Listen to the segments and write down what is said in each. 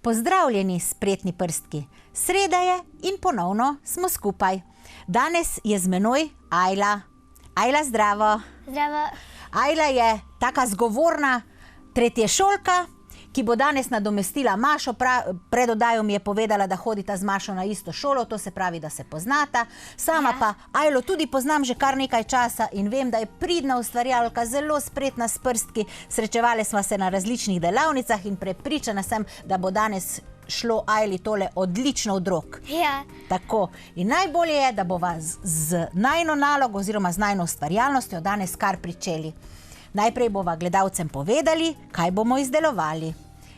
Pozdravljeni, spretni prstki. Sreda je in ponovno smo skupaj. Danes je z menoj Ajla. Ajla, zdravo. Zdravo. Ajla je taka zgovorna tretješolka, ki bo danes nadomestila Mašo. Pred oddajo mi je povedala, da hodita z Mašo na isto šolo, to se pravi, da se poznata. Sama pa Ajlo tudi poznam že kar nekaj časa in vem, da je pridna ustvarjalka, zelo spretna s prstki. Srečevali smo se na različnih delavnicah in prepričana sem, da bo danes šlo Ajli tole odlično od rok. Ja. Tako. In najbolje je, da bova z najino nalogo oziroma z najino ustvarjalnostjo danes kar pričeli. Najprej bova gledalcem povedali, kaj bomo izdelovali.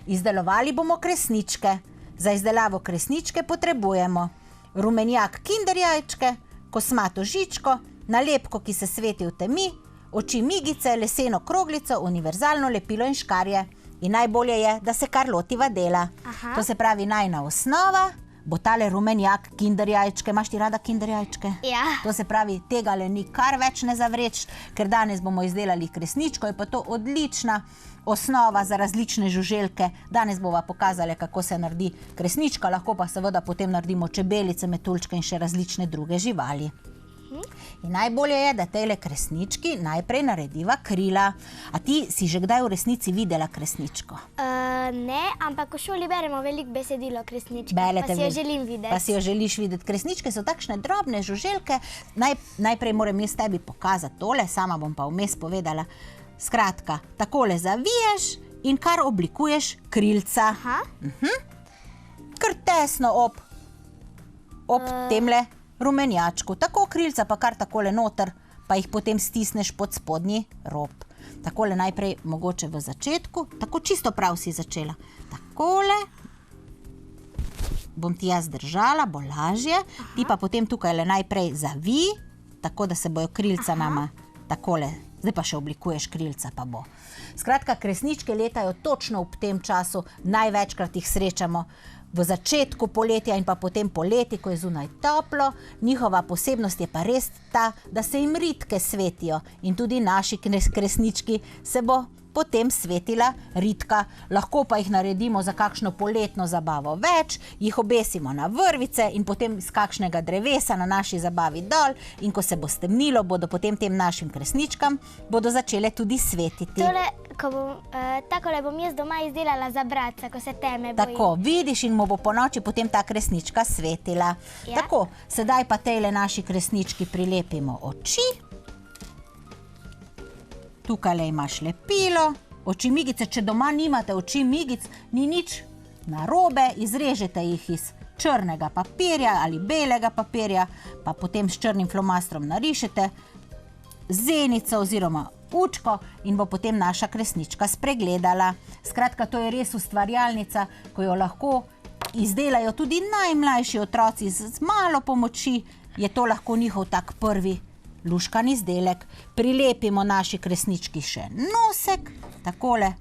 Izdelovali bomo kresničke. Za izdelavo kresničke potrebujemo rumenjak kinder jajčke, kosmato žičko, nalepko, ki se sveti v temi, oči migice, leseno kroglico, univerzalno lepilo in škarje. In najbolje je, da se kar lotiva dela. Aha. To se pravi, najina osnova bo tale rumenjak kinder jajčke. Imaš ti rada kinder jajčke? Ja. To se pravi, tega le ni kar več ne zavreč, ker danes bomo izdelali kresničko, je pa to odlična osnova za različne žuželke. Danes bova pokazali, kako se naredi kresnička, lahko pa seveda potem naredimo čebelice, metuljčke in še različne druge živali. In najbolje je, da tejle kresnički najprej narediva krila. A ti si že kdaj v resnici videla kresničko? Ne, ampak v šoli beremo veliko besedilo kresničke, Berete pa si jo vi- želim videti. Pa si jo želiš videti. Kresničke so takšne drobne žuželke. Najprej moram jaz tebi pokazati tole, sama bom pa vmes povedala. Skratka, takole zaviješ in kar oblikuješ krilca. Aha. Kar tesno ob temle rumenjačku. Tako krilca pa kar takole noter, pa jih potem stisneš pod spodnji rob. Takole najprej mogoče v začetku, tako čisto prav si začela. Takole bom ti jaz držala, bo lažje. Ti pa potem tukaj le najprej zavij, tako da se bojo krilca nama takole. Zdaj pa še oblikuješ krilca, pa bo. Skratka, kresničke letajo točno ob tem času, največkrat jih srečamo v začetku poletja in pa potem poleti, ko je zunaj toplo. Njihova posebnost je pa res ta, da se jim ritke svetijo in tudi naši kresnički se bo potem svetila ritka. Lahko pa jih naredimo za kakšno poletno zabavo več, jih obesimo na vrvice in potem iz kakšnega drevesa na naši zabavi dol in ko se bo stemnilo, bodo potem tem našim kresničkam bodo začele tudi svetiti. Takole bom jaz doma izdelala za bratca, ko se teme boji. Tako, vidiš in mu bo po noči potem ta kresnička svetila. Ja. Tako, sedaj pa tejle naši kresnički prilepimo oči. Tukajle imaš lepilo, oči migice. Če doma nimate oči migic, ni nič narobe, izrežete jih iz črnega papirja ali belega papirja, pa potem s črnim flomastrom narišete zenico oziroma učko in bo potem naša kresnička spregledala. Skratka, to je res ustvarjalnica, ko jo lahko izdelajo tudi najmlajši otroci z malo pomoči, je to lahko njihov tak prvi luškan izdelek. Prilepimo naši kresnički še nosek, takole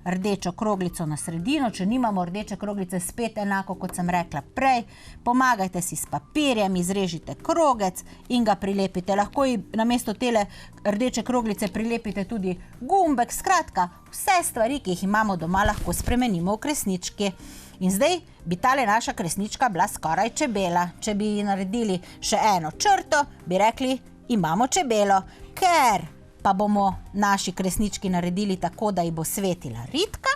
rdečo kroglico na sredino. Če nimamo rdeče kroglice, spet enako, kot sem rekla prej. Pomagajte si s papirjem, izrežite krogec in ga prilepite. Lahko namesto tele rdeče kroglice prilepite tudi gumbek. Skratka, vse stvari, ki jih imamo doma, lahko spremenimo v kresnički. In zdaj bi tale naša kresnička bila skoraj čebela. Če bi naredili še eno črto, bi rekli, imamo čebelo. Ker pa bomo naši kresnički naredili tako, da ji bo svetila ritka,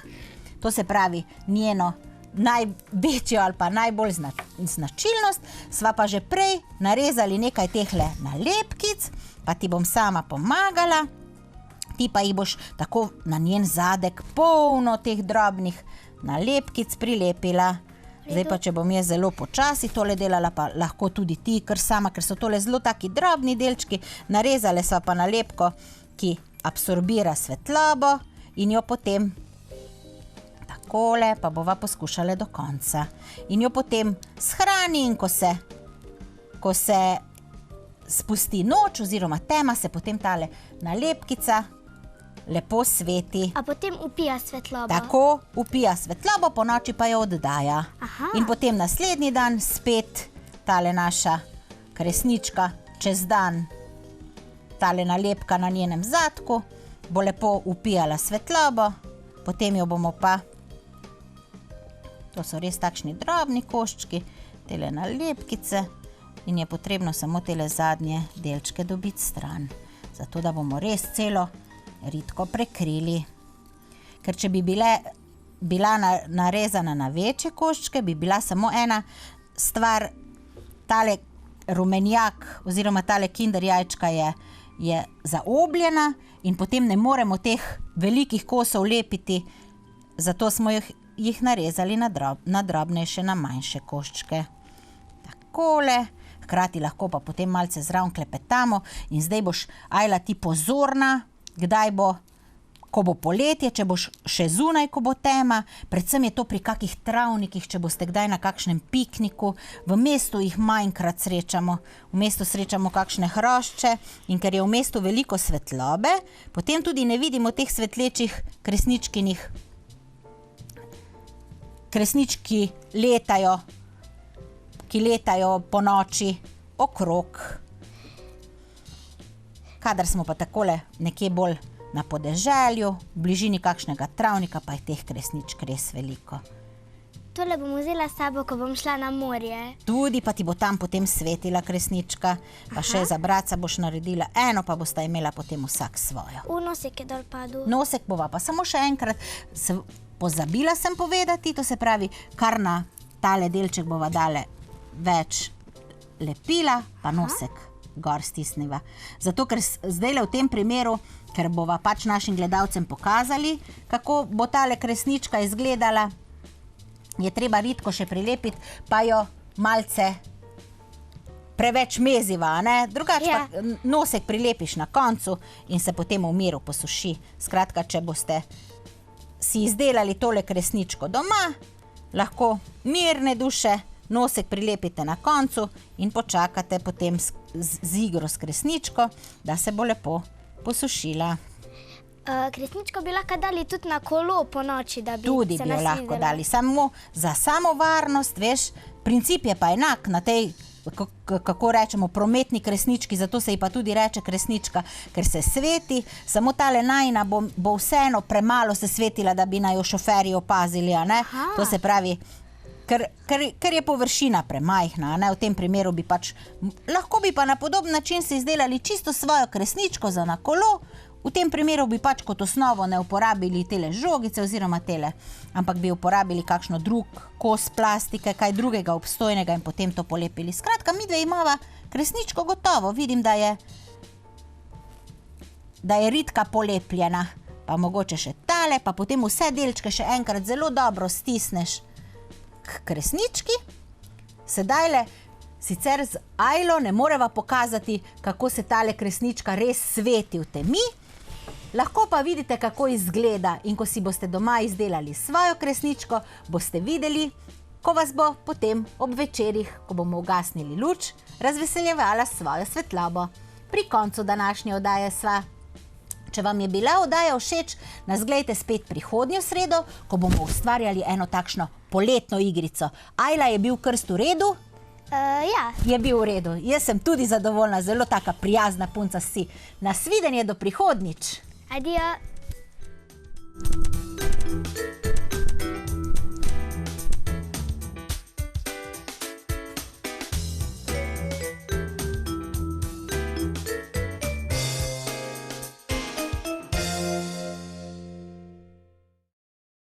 to se pravi njeno največjo ali pa najbolj značilnost, sva pa že prej narezali nekaj tehle nalepkic, pa ti bom sama pomagala. Ti pa jih boš tako na njen zadek polno teh drobnih nalepkic prilepila. Zdaj pa, če bom jaz zelo počasi tole delala, pa lahko tudi ti, ker sama, ker so tole zelo taki drobni delčki, narezale sva pa nalepko, ki absorbira svetlobo in jo potem takole, pa bova poskušala do konca. In jo potem shrani in ko se spusti noč oziroma tema, se potem tale nalepkica lepo sveti. A potem upija svetlobo. Tako, upija svetlobo, po noči pa jo oddaja. Aha. In potem naslednji dan spet tale naša kresnička, čez dan tale nalepka na njenem zadku, bo lepo upijala svetlobo, potem jo bomo pa To so res takšni drobni koščki, tele nalepkice in je potrebno samo tele zadnje delčke dobiti stran. Zato, da bomo res celo ritko prekrili. Ker če bi bila narezana na večje koščke, bi bila samo ena stvar, tale rumenjak oziroma tale kinder jajčka je zaobljena in potem ne moremo teh velikih kosov lepiti, zato smo jih narezali na drobnejše, na manjše koščke. Takole, hkrati lahko pa potem malce zraven klepetamo in zdaj boš, Ajla, ti pozorna, kdaj bo, ko bo poletje, če boš še zunaj, ko bo tema, predvsem je to pri kakih travnikih, če boste kdaj na kakšnem pikniku, v mestu jih manjkrat srečamo, v mestu srečamo kakšne hrošče in ker je v mestu veliko svetlobe, potem tudi ne vidimo teh svetlečih kresničkinih. Kresnički letajo po noči okrog. Kadar smo pa takole nekje bolj na podeželju, v bližini kakšnega travnika, pa je teh kresničk res veliko. Tole bom vzela s sabo, ko bom šla na morje. Tudi pa ti bo tam potem svetila kresnička, pa še za bratca boš naredila eno, pa bosta imela potem vsak svojo. Nosek je dol padel. Nosek bova pa samo še enkrat, pozabila sem povedati, to se pravi, kar na tale delček bova dale več lepila, pa nosek gor stisniva. Zato, ker zdajle v tem primeru, ker bova pač našim gledalcem pokazali, kako bo tale kresnička izgledala, je treba ritko še prilepiti, pa jo malce preveč meziva, ne? Drugače pa nosek prilepiš na koncu in se potem v miru posuši. Skratka, če boste si izdelali tole kresničko doma, lahko mirne duše nosek prilepite na koncu in počakate potem z igro s kresničko, da se bo lepo posušila. Kresničko bi lahko dali tudi na kolo po noči, da bi tudi se bi jo naslizala. lahko dali, samo za samo varnost, veš, princip je pa enak na tej, kako rečemo, prometni kresnički, zato se ji pa tudi reče kresnička, ker se sveti, samo tale najina bo vseeno premalo se svetila, da bi naj jo šoferji opazili, a ne? To se pravi, ker je površina premajhna, ne? V tem primeru bi pač, lahko bi pa na podoben način si izdelali čisto svojo kresničko za na kolo, v tem primeru bi pač kot osnovo ne uporabili tele žogice oziroma tele, ampak bi uporabili kakšno drug kos plastike, kaj drugega obstojnega in potem to polepili. Skratka, midve imava kresničko gotovo, vidim, da je ritka polepljena, pa mogoče še tale, pa potem vse delčke še enkrat zelo dobro stisneš k kresnički. Sedajle sicer z Ajlo ne moreva pokazati, kako se tale kresnička res sveti v temi, lahko pa vidite, kako izgleda, in ko si boste doma izdelali svojo kresničko, boste videli, ko vas bo potem ob večerih, ko bomo ugasnili luč, razveseljevala svojo svetlobo. Pri koncu današnje oddaje sva. Če vam je bila oddaja všeč, nas glejte spet prihodnjo sredo, ko bomo ustvarjali eno takšno poletno igrico. Ajla, je bil krst v redu? Ja. Je bil v redu. Jaz sem tudi zadovoljna, zelo taka prijazna punca si. Nasvidenje do prihodnjič. Adijo.